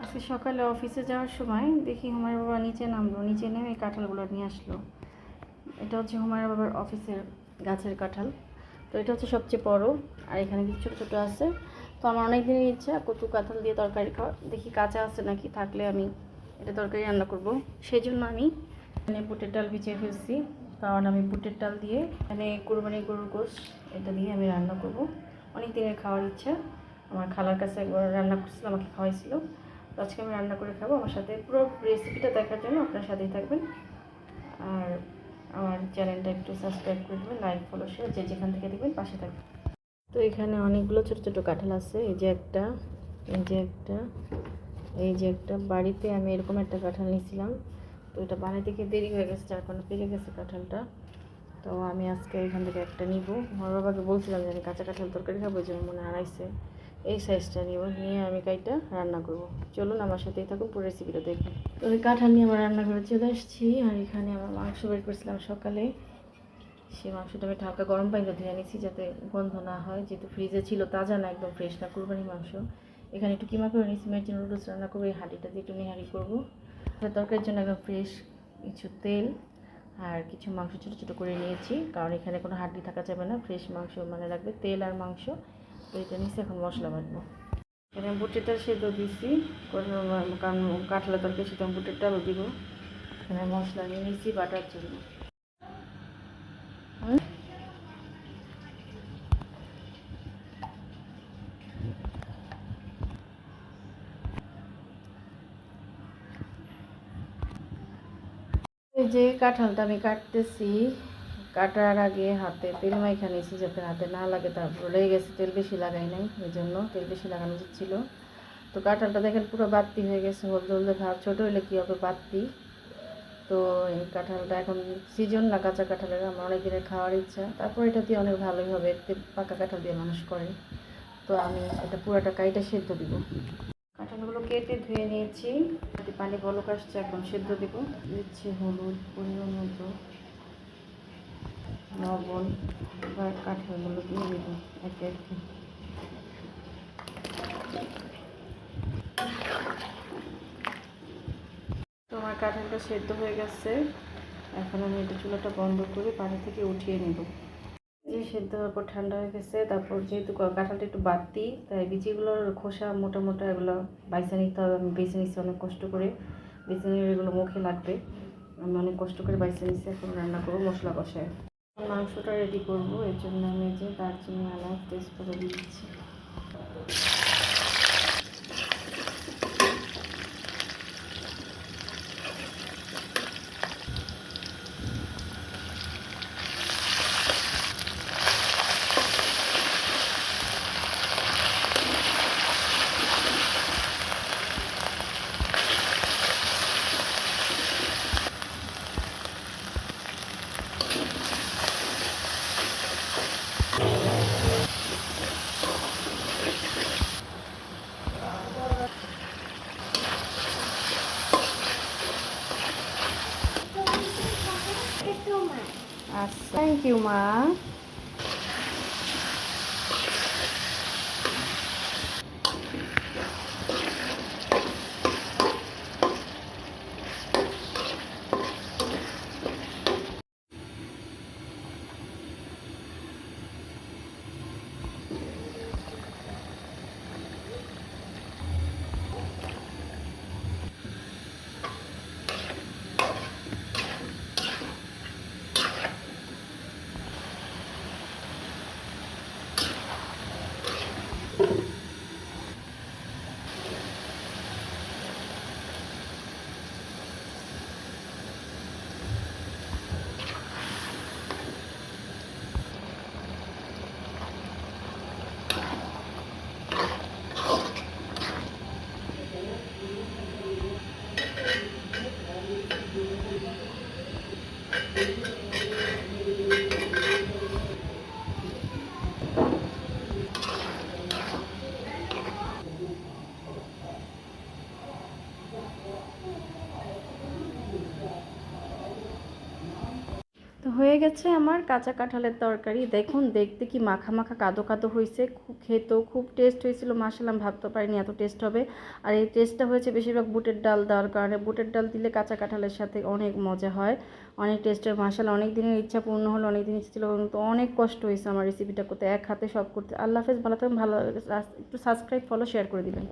আজকে সকালে অফিসে যাওয়ার সময় দেখি হুমায়ুর বাবা নিচে নামলো, নিচে নেমে এই কাঁঠালগুলো নিয়ে আসলো। এটা হচ্ছে হুমায়ুর বাবার অফিসের গাছের কাঁঠাল। তো এটা হচ্ছে সবচেয়ে বড়, আর এখানে কিছু ছোটো ছোটো আছে। তো আমার অনেক দিনের ইচ্ছা কচু কাঁঠাল দিয়ে তরকারি খাওয়া, দেখি কাঁচা আছে নাকি, থাকলে আমি এটা তরকারি রান্না করব। সেই জন্য আমি এখানে বুটের ডাল ভিজিয়ে ফেলছি, কারণ আমি বুটের ডাল দিয়ে এখানে কুরবানি গরুর গোশ এটা দিয়ে আমি রান্না করব। অনেক দিনের খাওয়ার ইচ্ছা, আমার খালার কাছে একবার রান্না করছিল, আমাকে খাওয়াইছিল। তো আজকে আমি রান্না করে খাবো। আমার সাথে পুরো রেসিপিটা দেখার জন্য আপনার সাথেই থাকবেন, আর আমার চ্যানেলটা একটু সাবস্ক্রাইব করে দেবেন, লাইক ফলো শেয়ার যে যেখান থেকে দেখবেন পাশে থাকবেন। তো এখানে অনেকগুলো ছোটো ছোটো কাঁঠাল আছে, এই যে একটা, এই যে একটা, এই যে একটা। বাড়িতে আমি এরকম একটা কাঁঠাল নিয়েছিলাম, তো এটা বানাইতে গিয়ে দেরি হয়ে গেছে, যার কারণে পেকে গেছে কাঁঠালটা। তো আমি আজকে এখান থেকে একটা নিব। আমার বাবাকে বলছিলাম যে আমি কাঁচা কাঁঠাল তরকারি খাবো, যে মনে হারাইছে। এই সাইজটা নিব, নিয়ে আমি কাইটা রান্না করব। চলুন আমার সাথেই থাকুন, পুরো রেসিপিটা দেখুন। তো ওই কাঁঠাল নিয়ে আমার রান্নাঘরে চলে আসছি, আর এখানে আমার মাংস বের করেছিলাম সকালে। সেই মাংসটা আমি হালকা গরম পানিতে ধুয়ে নিয়েছি, যাতে গন্ধ না হয়, যেহেতু ফ্রিজে ছিল, তাজা না, একদম ফ্রেশ না, কুরবানি মাংস। এখানে একটু কিমা করে নিয়েছি, মেয়ের জন্য নুডলস রান্না করবো, এই হাঁড়িটা দিয়ে একটু নেহারি করবো। তরকারির জন্য একদম ফ্রেশ কিছু তেল আর কিছু মাংস ছোটো ছোটো করে নিয়েছি, কারণ এখানে কোনো হাড্ডি থাকা যাবে না, ফ্রেশ মাংস মানে লাগবে, তেল আর মাংস। তো এটা নিয়েছি, এখন মশলা বাটবো। এখানে বুটের ডাল সেদ্ধ দিয়েছি, কারণ কাঁঠালের তরকারি সেটা বুটের ডালও দিব। এখানে মশলা নিয়ে নিয়েছি বাটার জন্য। এই যে কাঁঠালটা আমি কাটতেছি, কাটার আগে হাতে তেল মাইখা নিয়েছি, যাতে হাতে না লাগে। তারপর লেগে গেছে, তেল বেশি লাগাই নাই, এই জন্য তেল বেশি লাগানো উচিত ছিল। তো কাঁঠালটা দেখেন পুরো বাতি হয়ে গেছে, হলদে হলদে ভাব। ছোটো হলে কী হবে, বাতি। তো এই কাঁঠালটা এখন সিজন না কাঁচা কাঁঠালের, আমার অনেক দিনের খাওয়ার ইচ্ছা। তারপর এটা দিয়ে অনেক ভালোই হবে, পাকা কাঁঠাল দিয়ে মানুষ করে। তো আমি এটা পুরোটা কাইটা সেদ্ধ দিব। কাঁঠালগুলো কেটে ধুয়ে নিয়েছি, পানি বলক আসছে, এখন সেদ্ধ দিব। দিচ্ছি হলুদ পরিমাণ মতো, লবণ, এবার কাঁঠালগুলো দিয়ে দেবো একে একে। তো আমার কাঁঠালটা সেদ্ধ হয়ে গেছে, এখন আমি এটা চুলাটা বন্ধ করে পানি থেকে উঠিয়ে নেব। যে সেদ্ধ হওয়ার পর ঠান্ডা হয়ে গেছে, তারপর যেহেতু কাঁঠালটা একটু বাড়তি, তাই বিচিগুলোর খোসা মোটা মোটা, এগুলো বাইসে নিতে হবে। আমি বেছে নিচ্ছি অনেক কষ্ট করে, বেছে নিয়ে এগুলো মুখে লাগবে। আমি অনেক কষ্ট করে বাইসে নিচ্ছি, এখন রান্না করবো মশলা কষায়। মাংসটা রেডি করবো, এর জন্য আমি যে দারচিনি এলাচ তেজপাতা দিচ্ছি। আচ্ছা, থ্যাংক ইউ মা। হয়ে গেছে আমার কাঁচা কাঁঠালের তরকারি। দেখুন দেখতে কি মাখা মাখা কাদো কাদো হয়েছে, খুব খেতেও খুব টেস্ট হয়েছিল। মাশাআল্লাহ, আমি ভাবতে পারিনি এত টেস্ট হবে। আর এই টেস্টটা হয়েছে বেশিরভাগ বুটের ডাল দেওয়ার কারণে। বুটের ডাল দিলে কাঁচা কাঁঠালের সাথে অনেক মজা হয়, অনেক টেস্টের। মাশাআল্লাহ, অনেক দিনের ইচ্ছা পূর্ণ হলো, অনেক দিন ইচ্ছা ছিল, কিন্তু অনেক কষ্ট হয়েছে আমার রেসিপিটা করতে, এক হাতে সব করতে। আল্লাহ হাফেজ, ভালো থাকবেন, ভালো একটু সাবস্ক্রাইব ফলো শেয়ার করে দিবেন।